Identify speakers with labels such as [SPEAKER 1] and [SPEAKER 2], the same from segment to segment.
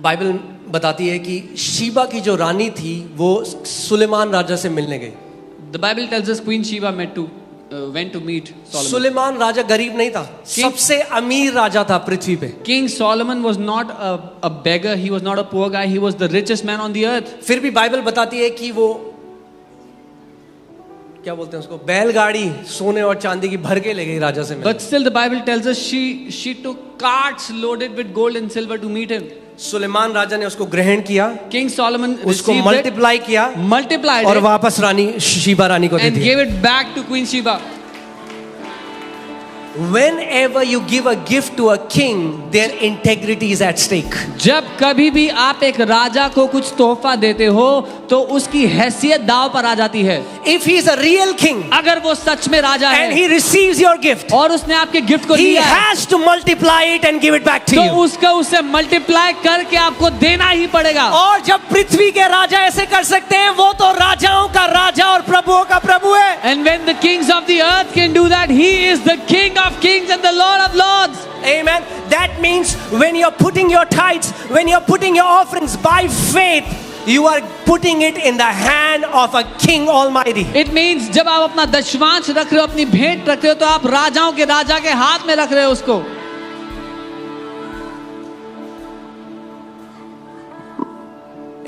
[SPEAKER 1] Bible बताती है कि शीबा की जो रानी थी वो सुलेमान राजा से मिलने गई।
[SPEAKER 2] The Bible tells us Queen Sheba went to meet Solomon.
[SPEAKER 1] Suleman राजा गरीब नहीं था, सबसे अमीर राजा था पृथ्वी पे।
[SPEAKER 2] King Solomon was not a beggar, he was not a poor guy, he was the richest man on the earth.
[SPEAKER 1] फिर भी बाइबल बताती है कि वो क्या बोलते हैं उसको, बैलगाड़ी सोने और चांदी की भर के ले गई राजा से मिलने।
[SPEAKER 2] But still the Bible tells us she took carts loaded with gold and silver to meet him.
[SPEAKER 1] Suleman राजा ने उसको ग्रहण किया,
[SPEAKER 2] King Solomon
[SPEAKER 1] उसको
[SPEAKER 2] received
[SPEAKER 1] मल्टीप्लाई किया
[SPEAKER 2] it, multiplied
[SPEAKER 1] और
[SPEAKER 2] it,
[SPEAKER 1] वापस रानी शीबा रानी को दे
[SPEAKER 2] and
[SPEAKER 1] दिया।
[SPEAKER 2] gave it back to Queen Sheba.
[SPEAKER 1] Whenever you give a gift to a king, their integrity is at stake.
[SPEAKER 2] जब कभी भी आप एक राजा को कुछ तोहफा देते हो तो उसकी हैसियत दांव पर आ जाती है।
[SPEAKER 1] If he is a real king
[SPEAKER 2] अगर वो सच में राजा
[SPEAKER 1] and
[SPEAKER 2] है
[SPEAKER 1] he receives your gift,
[SPEAKER 2] और उसने आपके गिफ्ट को
[SPEAKER 1] he
[SPEAKER 2] लिया है,
[SPEAKER 1] has to multiply it and give it back to
[SPEAKER 2] तो
[SPEAKER 1] you.
[SPEAKER 2] उसका उसे मल्टीप्लाई करके आपको देना ही पड़ेगा।
[SPEAKER 1] और जब पृथ्वी के राजा ऐसे कर सकते हैं, वो तो राजाओं का राजा और प्रभुओं का प्रभु है।
[SPEAKER 2] And when the kings of the earth can do that, he is the King of kings and the Lord of lords.
[SPEAKER 1] Amen. That means when you're putting your tithes, when you're putting your offerings by faith, you are putting it in the hand of a king almighty.
[SPEAKER 2] It means जब आप अपना दशमांश रख रहे हो, अपनी भेंट रख रहे हो, तो आप राजाओं के राजा के हाथ में रख रहे हो उसको।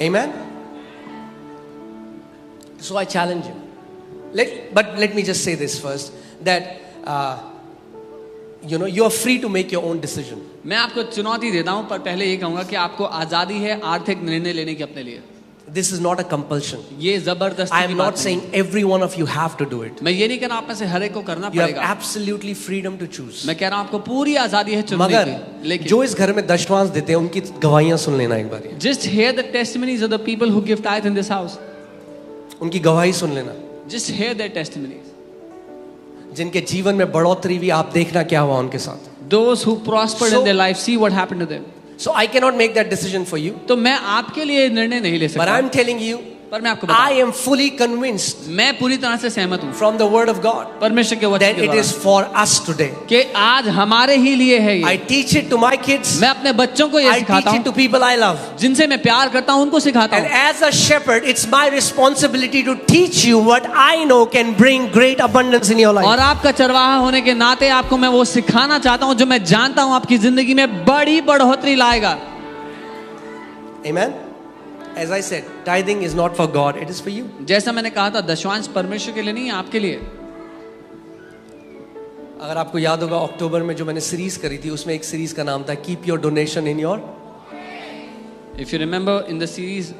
[SPEAKER 1] Amen. So I challenge you. But let me just say this first, that you are free to make your own decision.
[SPEAKER 2] मैं आपको चुनौती देता हूं, पर पहले ये कहूंगा कि आपको आजादी है आर्थिक निर्णय लेने की अपने लिए।
[SPEAKER 1] This is not a compulsion.
[SPEAKER 2] ये जबरदस्ती
[SPEAKER 1] I
[SPEAKER 2] की
[SPEAKER 1] am
[SPEAKER 2] बात
[SPEAKER 1] not
[SPEAKER 2] नहीं।
[SPEAKER 1] saying every one of you have to do it.
[SPEAKER 2] मैं ये नहीं कह रहा आप में से हर एक को करना
[SPEAKER 1] You have
[SPEAKER 2] पड़ेगा।
[SPEAKER 1] absolutely freedom to choose.
[SPEAKER 2] मैं कह रहा हूं आपको पूरी आजादी है चुनने
[SPEAKER 1] मगर
[SPEAKER 2] की। लेकिन
[SPEAKER 1] जो इस घर में दशमांश देते हैं उनकी गवाहियां सुन लेना एक बार।
[SPEAKER 2] just hear the testimonies of the people who give tithe in this house.
[SPEAKER 1] उनकी गवाही सुन लेना।
[SPEAKER 2] Just hear their testimonies.
[SPEAKER 1] जिनके जीवन में बढ़ोतरी भी आप देखना क्या हुआ उनके साथ।
[SPEAKER 2] Those who prospered in their life, see what happened to them.
[SPEAKER 1] So I cannot make that decision for you.
[SPEAKER 2] तो मैं आपके लिए निर्णय नहीं ले
[SPEAKER 1] But
[SPEAKER 2] सकता।
[SPEAKER 1] I am telling you,
[SPEAKER 2] पर मैं आपको
[SPEAKER 1] I am fully convinced
[SPEAKER 2] मैं पूरी तरह से सहमत हूँ
[SPEAKER 1] from the word of God
[SPEAKER 2] परमेश्वर के वचन
[SPEAKER 1] that
[SPEAKER 2] के
[SPEAKER 1] it is
[SPEAKER 2] द्वारा
[SPEAKER 1] for us today.
[SPEAKER 2] कि आज हमारे ही लिए है
[SPEAKER 1] I
[SPEAKER 2] ये।
[SPEAKER 1] teach it to my kids.
[SPEAKER 2] मैं अपने बच्चों को ये
[SPEAKER 1] I
[SPEAKER 2] सिखाता
[SPEAKER 1] teach it to
[SPEAKER 2] हूँ,
[SPEAKER 1] people I love.
[SPEAKER 2] जिनसे मैं प्यार करता हूँ उनको सिखाता
[SPEAKER 1] And
[SPEAKER 2] हूँ।
[SPEAKER 1] as a shepherd, it's my responsibility to teach you what I know can bring great abundance in your life.
[SPEAKER 2] और आपका चरवाहा होने के नाते आपको मैं वो सिखाना चाहता हूँ जो मैं जानता हूँ आपकी जिंदगी में बड़ी बढ़ोतरी लाएगा।
[SPEAKER 1] Amen. As I said, tithing is not for God, it is for you.
[SPEAKER 2] जैसा मैंने कहा था, दशमांश परमेश्वर के लिए नहीं है, आपके लिए।
[SPEAKER 1] अगर आपको याद होगा अक्टूबर में जो मैंने सीरीज करी थी, उसमें एक सीरीज का नाम था keep your donation in your.
[SPEAKER 2] If you remember in the series,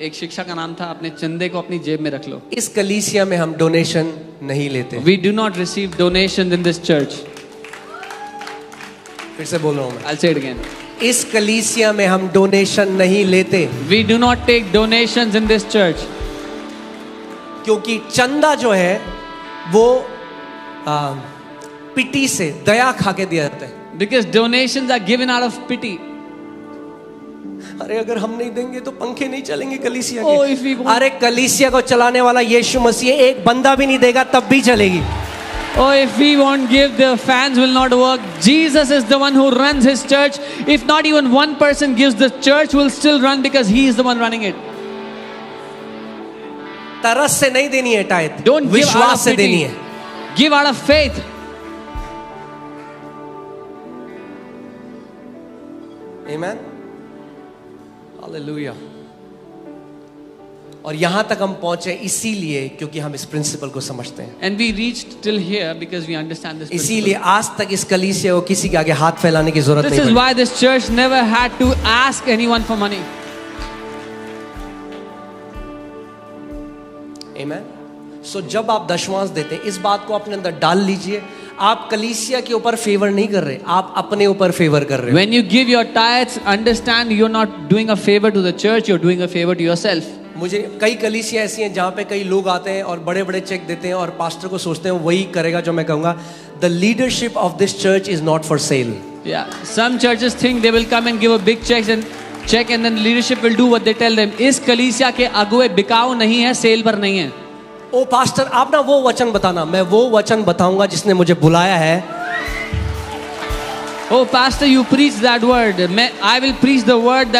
[SPEAKER 2] एक शिक्षा का नाम था अपने चंदे को अपनी जेब में रख लो।
[SPEAKER 1] इस कलीसिया में हम डोनेशन नहीं लेते।
[SPEAKER 2] We do not receive donations in this church.
[SPEAKER 1] फिर से बोल रहा हूँ मैं,
[SPEAKER 2] I'll say it again.
[SPEAKER 1] इस कलीसिया में हम डोनेशन नहीं लेते।
[SPEAKER 2] We do not take donations in this church.
[SPEAKER 1] क्योंकि चंदा जो है वो पिटी से दया खा के दिया जाता है।
[SPEAKER 2] Because donations are given out of pity.
[SPEAKER 1] अरे अगर हम नहीं देंगे तो पंखे नहीं चलेंगे कलीसिया
[SPEAKER 2] Oh, if we
[SPEAKER 1] के।
[SPEAKER 2] won't-
[SPEAKER 1] अरे कलीसिया को चलाने वाला यीशु मसीह एक बंदा भी नहीं देगा तब भी चलेगी।
[SPEAKER 2] Oh, if we won't give, the fans will not work. Jesus is the one who runs his church. If not even one person gives, the church will still run because he is the one running it.
[SPEAKER 1] तरस से नहीं देनी है tight,
[SPEAKER 2] Don't give out
[SPEAKER 1] विश्वास
[SPEAKER 2] of
[SPEAKER 1] से देनी
[SPEAKER 2] pity.
[SPEAKER 1] है।
[SPEAKER 2] Give out of faith.
[SPEAKER 1] Amen. Hallelujah. और यहां तक हम पहुंचे इसीलिए क्योंकि हम इस प्रिंसिपल को समझते हैं।
[SPEAKER 2] And we reached till here because we understand this
[SPEAKER 1] इसीलिए
[SPEAKER 2] principle.
[SPEAKER 1] आज तक इस कलीसिया को किसी के आगे हाथ फैलाने की जरूरत
[SPEAKER 2] This
[SPEAKER 1] नहीं
[SPEAKER 2] is
[SPEAKER 1] पड़ी।
[SPEAKER 2] why this church never had to ask anyone for money.
[SPEAKER 1] Amen. So जब आप दशमांश देते हैं, इस बात को अपने अंदर डाल लीजिए, आप कलीसिया के ऊपर फेवर नहीं कर रहे, आप अपने ऊपर फेवर कर रहे हो।
[SPEAKER 2] When you give your tithes, understand you're not doing a favor to the church, you're doing a favor to yourself.
[SPEAKER 1] मुझे कई कलीसिया ऐसी हैं जहाँ पे कई लोग आते हैं और बड़े बड़े चेक देते हैं और पास्टर को सोचते हैं वही करेगा जो मैं कहूँगा। The leadership of this church is not for sale.
[SPEAKER 2] Yeah, some churches think they will come and give a big check and then leadership will do what they tell them. इस कलीसिया के अगुए बिकाऊ नहीं है, सेल पर नहीं है।
[SPEAKER 1] ओ pastor आप ना वो वचन बताना, मैं वो वचन बताऊंगा जिसने मुझे बुलाया है।
[SPEAKER 2] Oh, pastor, you preach that word. I will preach the word that